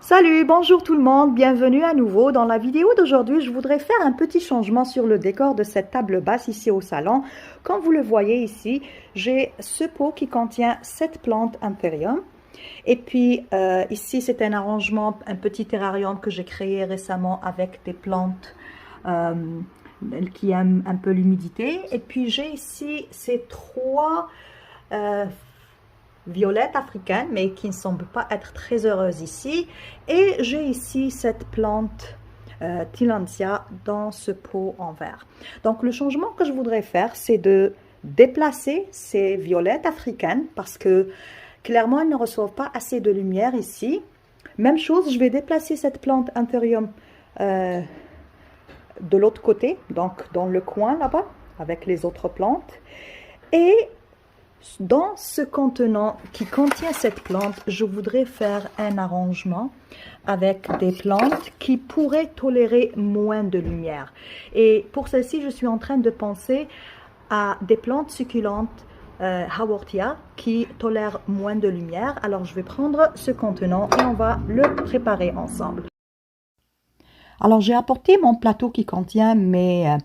Salut, bonjour tout le monde, bienvenue à nouveau. Dans la vidéo d'aujourd'hui, je voudrais faire un petit changement sur le décor de cette table basse ici au salon. Comme vous le voyez ici, j'ai ce pot qui contient 7 plantes Anthurium. Et puis ici, c'est un arrangement, un petit terrarium que j'ai créé récemment avec des plantes euh, qui aiment un peu l'humidité. Et puis j'ai ici ces trois euh, violettes africaines, mais qui ne semblent pas être très heureuses ici. Et j'ai ici cette plante Tillandsia dans ce pot en verre. Donc le changement que je voudrais faire, c'est de déplacer ces violettes africaines parce que clairement, elles ne reçoivent pas assez de lumière ici. Même chose, je vais déplacer cette plante Anthurium euh, de l'autre côté, donc dans le coin là-bas, avec les autres plantes. Et dans ce contenant qui contient cette plante, je voudrais faire un arrangement avec des plantes qui pourraient tolérer moins de lumière. Et pour celle-ci, je suis en train de penser à des plantes succulentes Haworthia qui tolèrent moins de lumière. Alors je vais prendre ce contenant et on va le préparer ensemble. Alors, j'ai apporté mon plateau qui contient mes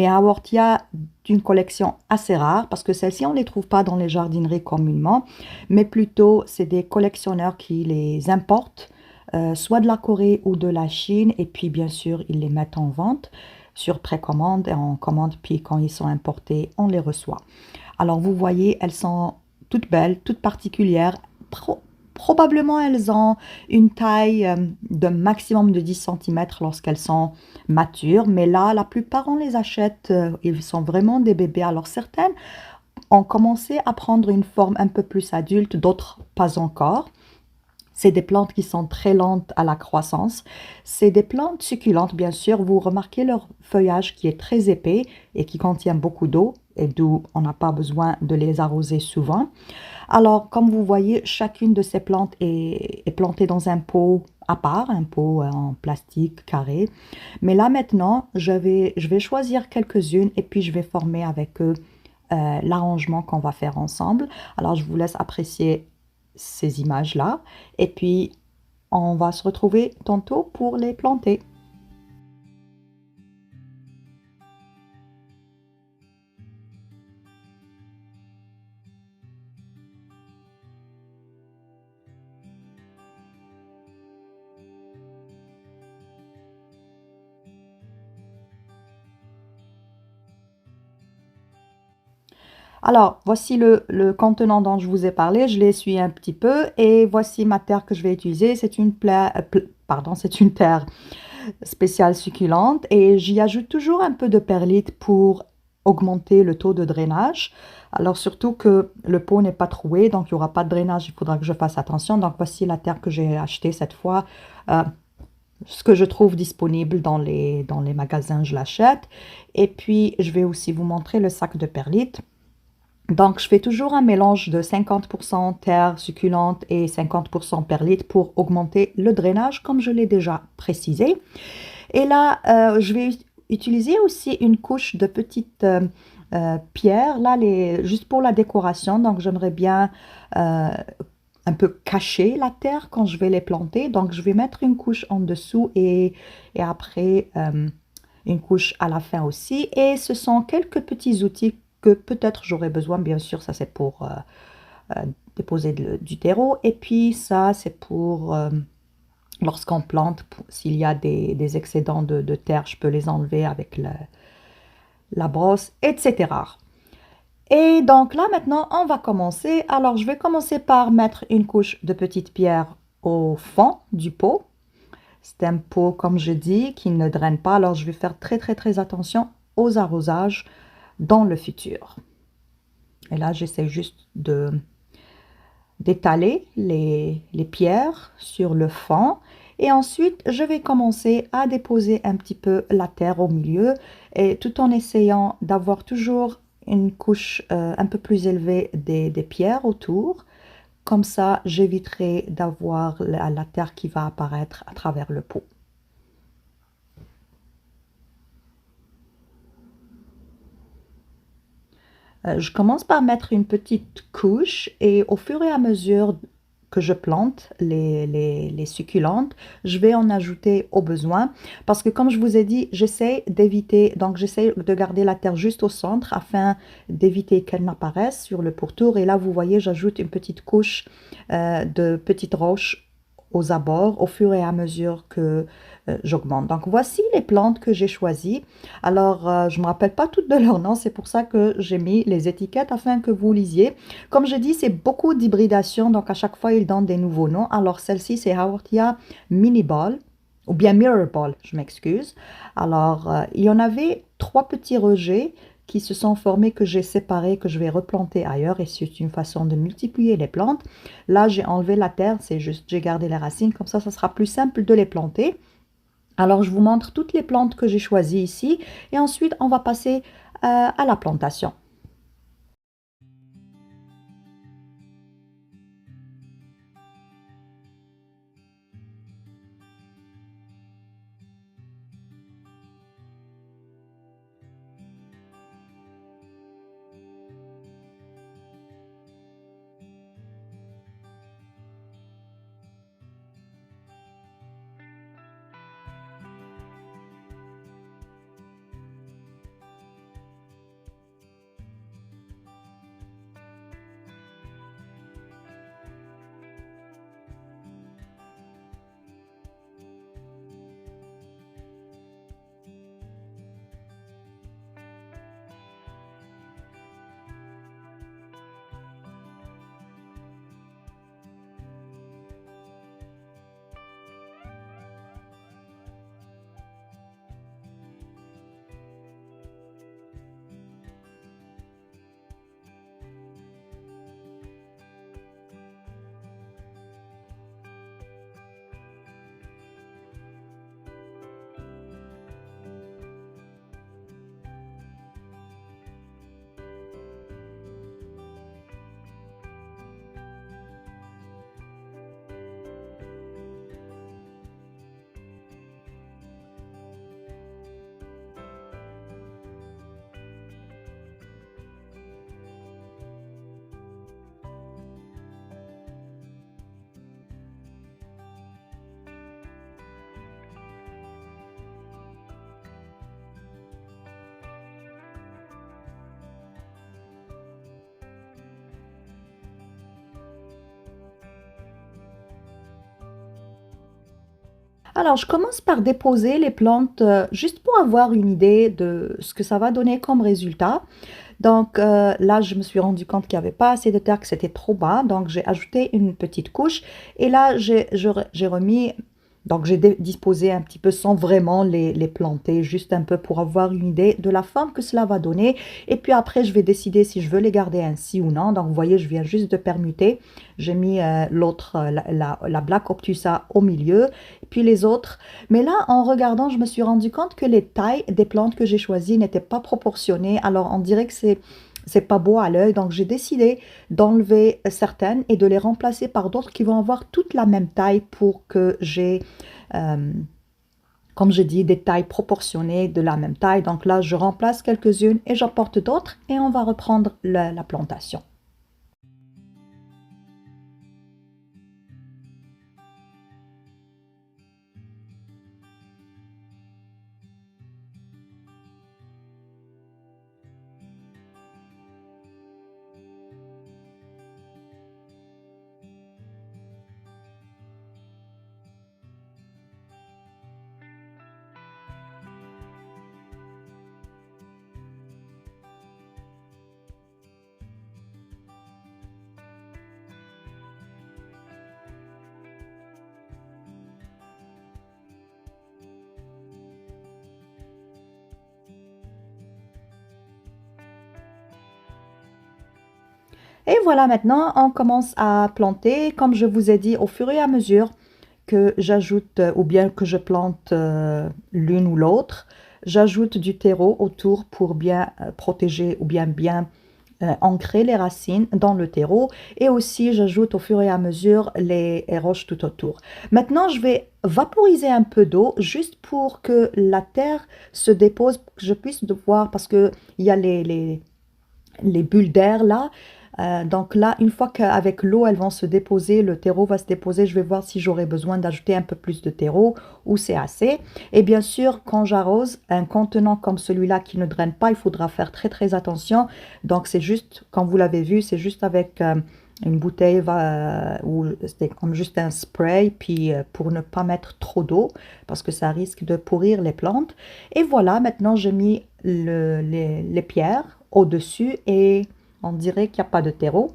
Haworthia d'une collection assez rare, parce que celles-ci, on ne les trouve pas dans les jardineries communément, mais plutôt, c'est des collectionneurs qui les importent, soit de la Corée ou de la Chine, et puis bien sûr, ils les mettent en vente sur précommande et en commande, puis quand ils sont importés, on les reçoit. Alors, vous voyez, elles sont toutes belles, toutes particulières, probablement, elles ont une taille de maximum de 10 cm lorsqu'elles sont matures. Mais là, la plupart, on les achète. Ils sont vraiment des bébés. Alors, certaines ont commencé à prendre une forme un peu plus adulte, d'autres pas encore. C'est des plantes qui sont très lentes à la croissance. C'est des plantes succulentes, bien sûr. Vous remarquez leur feuillage qui est très épais et qui contient beaucoup d'eau et d'où on n'a pas besoin de les arroser souvent. Alors, comme vous voyez, chacune de ces plantes est plantée dans un pot à part, un pot en plastique carré. Mais là, maintenant, je vais choisir quelques-unes et puis je vais former avec eux l'arrangement qu'on va faire ensemble. Alors, je vous laisse apprécier ces images-là et puis on va se retrouver tantôt pour les planter. Alors, voici le contenant dont je vous ai parlé. Je l'ai essuyé un petit peu et voici ma terre que je vais utiliser. C'est une, pardon, c'est une terre spéciale succulente et j'y ajoute toujours un peu de perlite pour augmenter le taux de drainage. Alors, surtout que le pot n'est pas troué, donc il n'y aura pas de drainage. Il faudra que je fasse attention. Donc, voici la terre que j'ai achetée cette fois. Euh, Ce que je trouve disponible dans les magasins, je l'achète. Et puis, je vais aussi vous montrer le sac de perlite. Donc, je fais toujours un mélange de 50% terre succulente et 50% perlite pour augmenter le drainage, comme je l'ai déjà précisé. Et là, je vais utiliser aussi une couche de petites pierres, là, juste pour la décoration. Donc, j'aimerais bien un peu cacher la terre quand je vais les planter. Donc, je vais mettre une couche en dessous et après une couche à la fin aussi. Et ce sont quelques petits outils que peut-être j'aurai besoin. Bien sûr, ça c'est pour déposer du terreau. Et puis ça, c'est pour lorsqu'on plante, s'il y a des excédents de terre, je peux les enlever avec la brosse, etc. Et donc là, maintenant, on va commencer. Alors, je vais commencer par mettre une couche de petites pierres au fond du pot. C'est un pot, comme je dis, qui ne draine pas. Alors, je vais faire très, très, très attention aux arrosages dans le futur. Et là, j'essaie juste d'étaler les pierres sur le fond. Et ensuite, je vais commencer à déposer un petit peu la terre au milieu, et tout en essayant d'avoir toujours une couche un peu plus élevée des pierres autour. Comme ça, j'éviterai d'avoir la terre qui va apparaître à travers le pot. Je commence par mettre une petite couche et au fur et à mesure que je plante, les succulentes, je vais en ajouter au besoin parce que comme je vous ai dit, j'essaie d'éviter, donc j'essaie de garder la terre juste au centre afin d'éviter qu'elle n'apparaisse sur le pourtour. Et là, vous voyez, j'ajoute une petite couche de petites roches aux abords au fur et à mesure que j'augmente. Donc voici les plantes que j'ai choisies. Alors je ne me rappelle pas toutes de leur nom, c'est pour ça que j'ai mis les étiquettes afin que vous lisiez. Comme je dis, c'est beaucoup d'hybridation, donc à chaque fois ils donnent des nouveaux noms. Alors celle-ci c'est Haworthia Mini Ball ou bien Mirror Ball, je m'excuse. Alors il y en avait trois petits rejets qui se sont formés, que j'ai séparés, que je vais replanter ailleurs, et c'est une façon de multiplier les plantes. Là, j'ai enlevé la terre, c'est juste, j'ai gardé les racines, comme ça sera plus simple de les planter. Alors, je vous montre toutes les plantes que j'ai choisies ici, et ensuite, on va passer à la plantation. Alors, je commence par déposer les plantes juste pour avoir une idée de ce que ça va donner comme résultat. Donc là, je me suis rendu compte qu'il n'y avait pas assez de terre, que c'était trop bas. Donc, j'ai ajouté une petite couche. Et là, j'ai remis, donc j'ai disposé un petit peu sans vraiment les planter, juste un peu pour avoir une idée de la forme que cela va donner. Et puis après, je vais décider si je veux les garder ainsi ou non. Donc, vous voyez, je viens juste de permuter. J'ai mis l'autre, la Black Obtusa au milieu, et puis les autres. Mais là, en regardant, je me suis rendu compte que les tailles des plantes que j'ai choisies n'étaient pas proportionnées. Alors, on dirait que c'est pas beau à l'œil. Donc, j'ai décidé d'enlever certaines et de les remplacer par d'autres qui vont avoir toute la même taille pour que j'ai, euh, comme je dis, des tailles proportionnées de la même taille. Donc là, je remplace quelques-unes et j'apporte d'autres et on va reprendre la plantation. Et voilà, maintenant, on commence à planter. Comme je vous ai dit, au fur et à mesure que j'ajoute ou bien que je plante l'une ou l'autre, j'ajoute du terreau autour pour bien protéger ou bien ancrer les racines dans le terreau. Et aussi, j'ajoute au fur et à mesure les roches tout autour. Maintenant, je vais vaporiser un peu d'eau juste pour que la terre se dépose, pour que je puisse voir, parce qu'il y a les bulles d'air là. Donc là, une fois qu'avec l'eau, elles vont se déposer, le terreau va se déposer, je vais voir si j'aurai besoin d'ajouter un peu plus de terreau ou c'est assez. Et bien sûr, quand j'arrose, un contenant comme celui-là qui ne draine pas, il faudra faire très très attention. Donc c'est juste, comme vous l'avez vu, c'est juste avec une bouteille ou c'est comme juste un spray, puis pour ne pas mettre trop d'eau, parce que ça risque de pourrir les plantes. Et voilà, maintenant j'ai mis les pierres au-dessus et on dirait qu'il n'y a pas de terreau.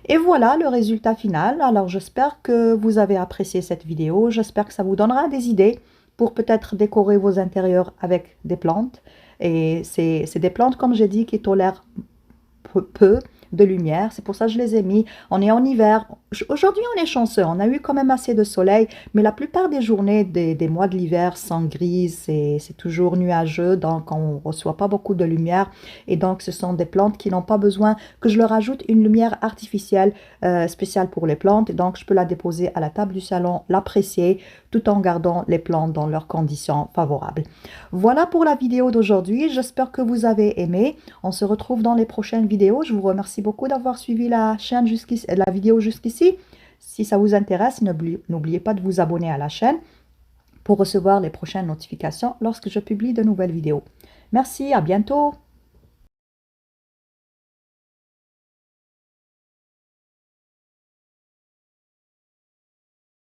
Et voilà le résultat final. Alors j'espère que vous avez apprécié cette vidéo. J'espère que ça vous donnera des idées pour peut-être décorer vos intérieurs avec des plantes. Et c'est des plantes, comme j'ai dit, qui tolèrent peu de lumière. C'est pour ça que je les ai mis. On est en hiver. Aujourd'hui, on est chanceux. On a eu quand même assez de soleil, mais la plupart des journées des mois de l'hiver sont grises. C'est toujours nuageux, donc on ne reçoit pas beaucoup de lumière. Et donc, ce sont des plantes qui n'ont pas besoin que je leur ajoute une lumière artificielle spéciale pour les plantes. Et donc, je peux la déposer à la table du salon, l'apprécier, tout en gardant les plantes dans leurs conditions favorables. Voilà pour la vidéo d'aujourd'hui. J'espère que vous avez aimé. On se retrouve dans les prochaines vidéos. Je vous remercie beaucoup d'avoir suivi la chaîne la vidéo jusqu'ici. Si ça vous intéresse, n'oubliez pas de vous abonner à la chaîne pour recevoir les prochaines notifications lorsque je publie de nouvelles vidéos. Merci, à bientôt.